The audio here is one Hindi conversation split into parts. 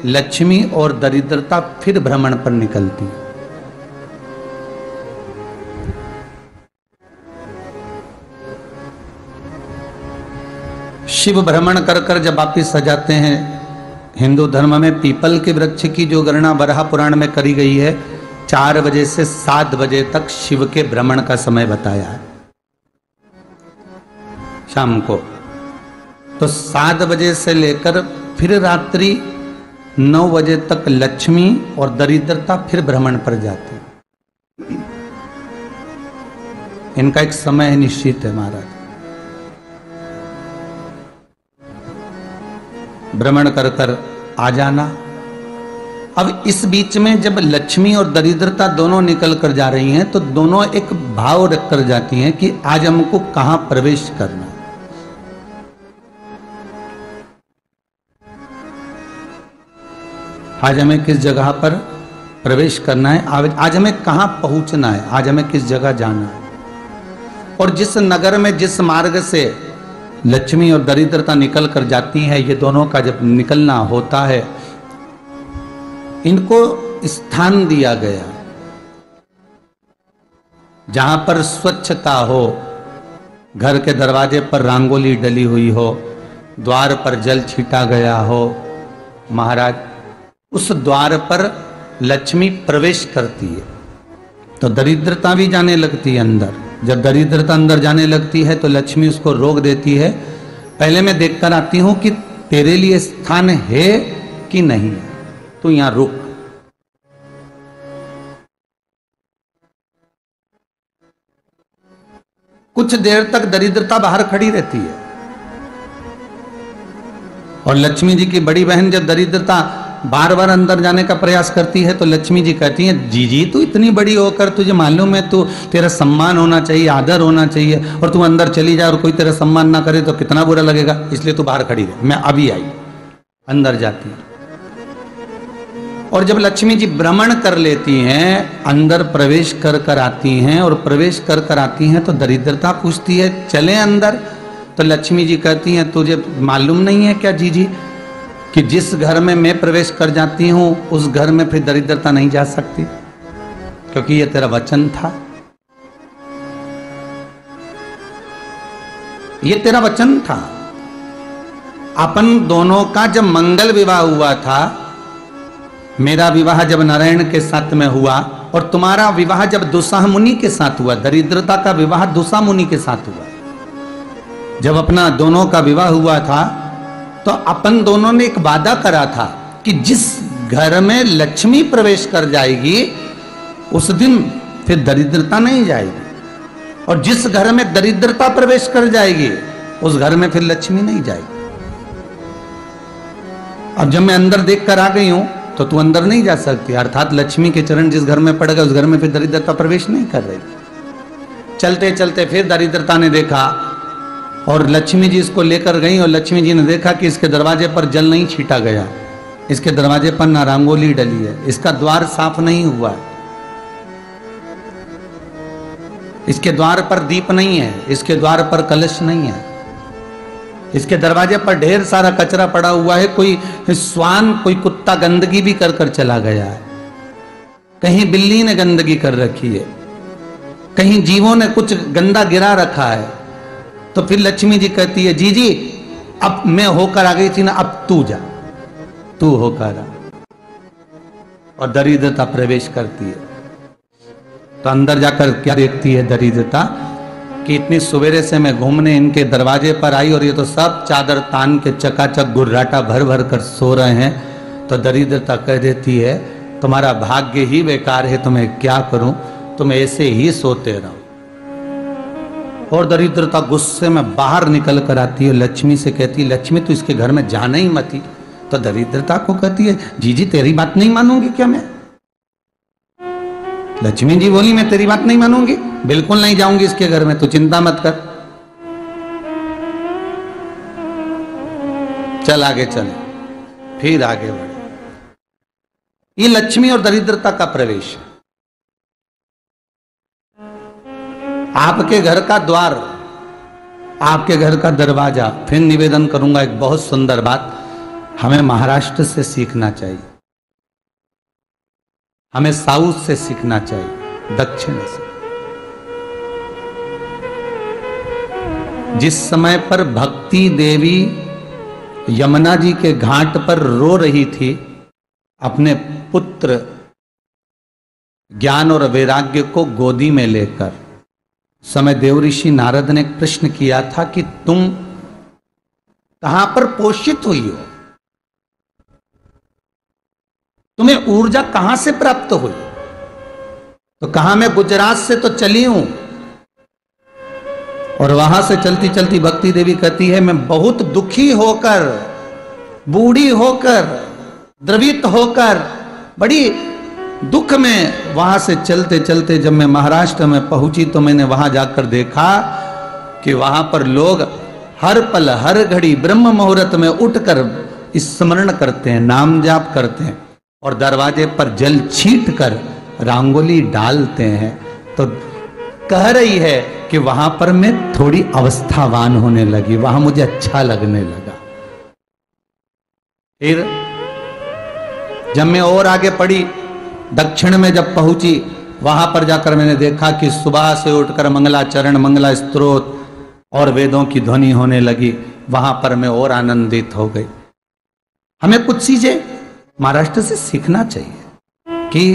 लक्ष्मी और दरिद्रता फिर भ्रमण पर निकलती है। शिव भ्रमण कर कर जब वापिस आ जाते हैं, हिंदू धर्म में पीपल के वृक्ष की जो गणना वराह पुराण में करी गई है, 4 बजे से 7 बजे तक शिव के भ्रमण का समय बताया है शाम को। तो 7 बजे से लेकर फिर रात्रि 9 बजे तक लक्ष्मी और दरिद्रता फिर भ्रमण पर जाती है। इनका एक समय निश्चित है महाराज। भ्रमण कर कर आ जाना। अब इस बीच में जब लक्ष्मी और दरिद्रता दोनों निकल कर जा रही हैं, तो दोनों एक भाव रख कर जाती हैं कि आज हमको कहां प्रवेश करना है। आज हमें किस जगह पर प्रवेश करना है, आज हमें कहां पहुंचना है, आज हमें किस जगह जाना है। और जिस नगर में जिस मार्ग से लक्ष्मी और दरिद्रता निकल कर जाती है, ये दोनों का जब निकलना होता है, इनको स्थान दिया गया जहां पर स्वच्छता हो, घर के दरवाजे पर रंगोली डली हुई हो, द्वार पर जल छीटा गया हो। महाराज, उस द्वार पर लक्ष्मी प्रवेश करती है तो दरिद्रता भी जाने लगती है अंदर। जब दरिद्रता अंदर जाने लगती है तो लक्ष्मी उसको रोक देती है। पहले मैं देखकर आती हूं कि तेरे लिए स्थान है कि नहीं है, तू यहां रुक। कुछ देर तक दरिद्रता बाहर खड़ी रहती है और लक्ष्मी जी की बड़ी बहन जब दरिद्रता बार बार अंदर जाने का प्रयास करती है तो लक्ष्मी जी कहती हैं, जी तू इतनी बड़ी होकर तुझे मालूम है तू तेरा सम्मान होना चाहिए, आदर होना चाहिए, और तू अंदर चली जाए और कोई तेरा सम्मान ना करे तो कितना बुरा लगेगा, इसलिए तू बाहर खड़ी रहे। मैं अभी आई। अंदर जाती है और जब लक्ष्मी जी भ्रमण कर लेती हैं, अंदर प्रवेश कर कर आती हैं और प्रवेश कर कर आती हैं तो दरिद्रता पूछती है चले अंदर। तो लक्ष्मी जी कहती हैं, तुझे मालूम नहीं है क्या जी कि जिस घर में मैं प्रवेश कर जाती हूं उस घर में फिर दरिद्रता नहीं जा सकती, क्योंकि यह तेरा वचन था, यह तेरा वचन था। अपन दोनों का जब मंगल विवाह हुआ था, मेरा विवाह जब नारायण के साथ में हुआ और तुम्हारा विवाह जब दुसाह मुनि के साथ हुआ, दरिद्रता का विवाह दुसा मुनि के साथ हुआ। जब अपना दोनों का विवाह हुआ था तो अपन दोनों ने एक वादा करा था कि जिस घर में लक्ष्मी प्रवेश कर जाएगी उस दिन फिर दरिद्रता नहीं जाएगी, और जिस घर में दरिद्रता प्रवेश कर जाएगी उस घर में फिर लक्ष्मी नहीं जाएगी। अब जब मैं अंदर देख कर आ गई हूं तो तू अंदर नहीं जा सकती, अर्थात लक्ष्मी के चरण जिस घर में पड़ गए उस घर में फिर दरिद्रता प्रवेश नहीं कर रही। चलते चलते फिर दरिद्रता ने देखा और लक्ष्मी जी इसको लेकर गई और लक्ष्मी जी ने देखा कि इसके दरवाजे पर जल नहीं छीटा गया, इसके दरवाजे पर ना रंगोली डली है, इसका द्वार साफ नहीं हुआ है, इसके द्वार पर दीप नहीं है, इसके द्वार पर कलश नहीं है, इसके दरवाजे पर ढेर सारा कचरा पड़ा हुआ है, कोई स्वान कोई कुत्ता गंदगी भी कर कर चला गया है, कहीं बिल्ली ने गंदगी कर रखी है, कहीं जीवों ने कुछ गंदा गिरा रखा है। तो फिर लक्ष्मी जी कहती है, जी अब मैं होकर आ गई थी ना, अब तू जा, तू होकर आ। और दरिद्रता प्रवेश करती है। तो अंदर जाकर क्या देखती है दरिद्रता कि इतनी सवेरे से मैं घूमने इनके दरवाजे पर आई और ये तो सब चादर तान के चकाचक गुर्राटा भर भर कर सो रहे हैं। तो दरिद्रता कह देती है, तुम्हारा भाग्य ही बेकार है, तुम्हें क्या करूं, तुम ऐसे ही सोते रहो। और दरिद्रता गुस्से में बाहर निकल कर आती है, लक्ष्मी से कहती है, लक्ष्मी तू इसके घर में जाना ही मत ही। तो दरिद्रता को कहती है, जी तेरी बात नहीं मानूंगी क्या मैं? लक्ष्मी जी बोली, मैं तेरी बात नहीं मानूंगी, बिल्कुल नहीं जाऊंगी इसके घर में, तू चिंता मत कर, चल आगे चले। फिर आगे बढ़े। ये लक्ष्मी और दरिद्रता का प्रवेश। आपके घर का द्वार, आपके घर का दरवाजा। फिर निवेदन करूंगा एक बहुत सुंदर बात, हमें महाराष्ट्र से सीखना चाहिए, हमें साउथ से सीखना चाहिए, दक्षिण से। जिस समय पर भक्ति देवी यमुना जी के घाट पर रो रही थी अपने पुत्र ज्ञान और वैराग्य को गोदी में लेकर, समय देवऋषि नारद ने प्रश्न किया था कि तुम कहां पर पोषित हुई हो, तुम्हें ऊर्जा कहां से प्राप्त हुई? तो कहा मैं गुजरात से तो चली हूं। और वहां से चलती चलती भक्ति देवी कहती है मैं बहुत दुखी होकर, बूढ़ी होकर, द्रवित होकर, बड़ी दुख में वहां से चलते चलते जब मैं महाराष्ट्र में पहुंची तो मैंने वहां जाकर देखा कि वहां पर लोग हर पल हर घड़ी ब्रह्म मुहूर्त में उठकर स्मरण करते हैं, नाम जाप करते हैं और दरवाजे पर जल छीट कर रंगोली डालते हैं। तो कह रही है कि वहां पर मैं थोड़ी अवस्थावान होने लगी, वहां मुझे अच्छा लगने लगा। फिर जब मैं और आगे पड़ी, दक्षिण में जब पहुंची, वहां पर जाकर मैंने देखा कि सुबह से उठकर मंगलाचरण, मंगला स्तोत्र और वेदों की ध्वनि होने लगी। वहां पर मैं और आनंदित हो गई। हमें कुछ चीजें महाराष्ट्र से सीखना चाहिए कि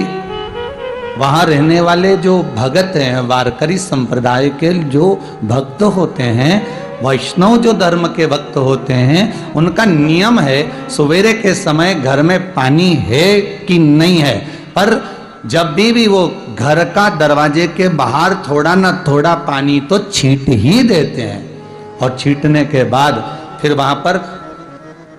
वहां रहने वाले जो भगत हैं, वारकरी संप्रदाय के जो भक्त होते हैं, वैष्णव जो धर्म के भक्त होते हैं, उनका नियम है सवेरे के समय घर में पानी है कि नहीं है, पर जब भी वो घर का दरवाजे के बाहर थोड़ा ना थोड़ा पानी तो छींट ही देते हैं। और छींटने के बाद फिर वहां पर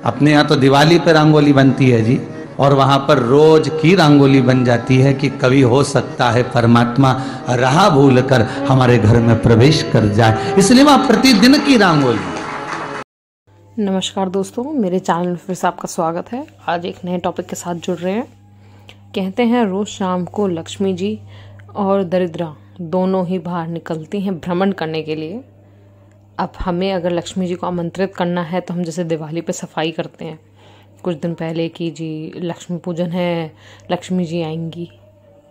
अपने यहाँ तो दिवाली पर रंगोली बनती है जी, और वहां पर रोज की रंगोली बन जाती है कि कभी हो सकता है परमात्मा राह भूल कर हमारे घर में प्रवेश कर जाए, इसलिए वहां प्रतिदिन की रंगोली। नमस्कार दोस्तों, मेरे चैनल में फिर से आपका स्वागत है। आज एक नए टॉपिक के साथ जुड़ रहे हैं। कहते हैं रोज शाम को लक्ष्मी जी और दरिद्रा दोनों ही बाहर निकलती हैं भ्रमण करने के लिए। अब हमें अगर लक्ष्मी जी को आमंत्रित करना है तो हम जैसे दिवाली पे सफाई करते हैं कुछ दिन पहले कि जी लक्ष्मी पूजन है, लक्ष्मी जी आएंगी।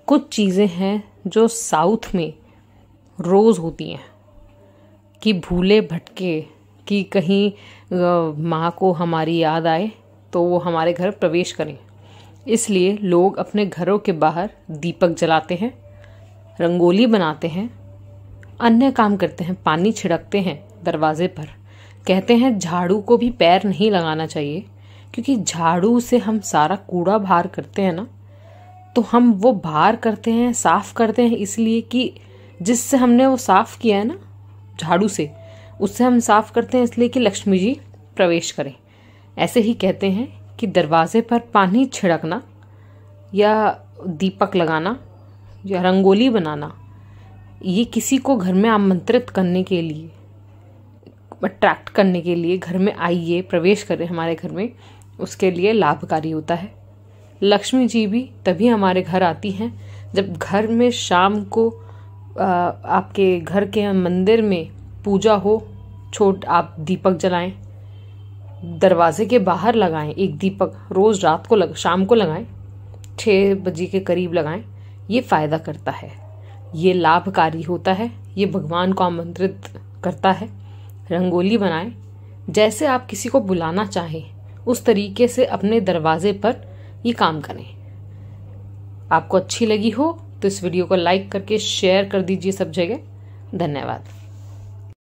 कुछ चीज़ें हैं जो साउथ में रोज़ होती हैं कि भूले भटके कि कहीं माँ को हमारी याद आए तो वो हमारे घर प्रवेश करें। इसलिए लोग अपने घरों के बाहर दीपक जलाते हैं, रंगोली बनाते हैं, अन्य काम करते हैं, पानी छिड़कते हैं दरवाजे पर। कहते हैं झाड़ू को भी पैर नहीं लगाना चाहिए, क्योंकि झाड़ू से हम सारा कूड़ा बाहर करते हैं ना, तो हम वो बाहर करते हैं, साफ करते हैं, इसलिए कि जिससे हमने वो साफ किया है ना झाड़ू से, उससे हम साफ करते हैं इसलिए कि लक्ष्मी जी प्रवेश करें। ऐसे ही कहते हैं कि दरवाजे पर पानी छिड़कना या दीपक लगाना या रंगोली बनाना, ये किसी को घर में आमंत्रित करने के लिए, अट्रैक्ट करने के लिए, घर में आइए, प्रवेश करें हमारे घर में, उसके लिए लाभकारी होता है। लक्ष्मी जी भी तभी हमारे घर आती हैं जब घर में शाम को आपके घर के मंदिर में पूजा हो, आप दीपक जलाएं, दरवाजे के बाहर लगाएं एक दीपक, रोज रात को शाम को लगाएं, 6 बजे के करीब लगाएं। ये फायदा करता है, ये लाभकारी होता है, ये भगवान को आमंत्रित करता है। रंगोली बनाएं, जैसे आप किसी को बुलाना चाहें उस तरीके से अपने दरवाजे पर ये काम करें। आपको अच्छी लगी हो तो इस वीडियो को लाइक करके शेयर कर दीजिए सब जगह। धन्यवाद।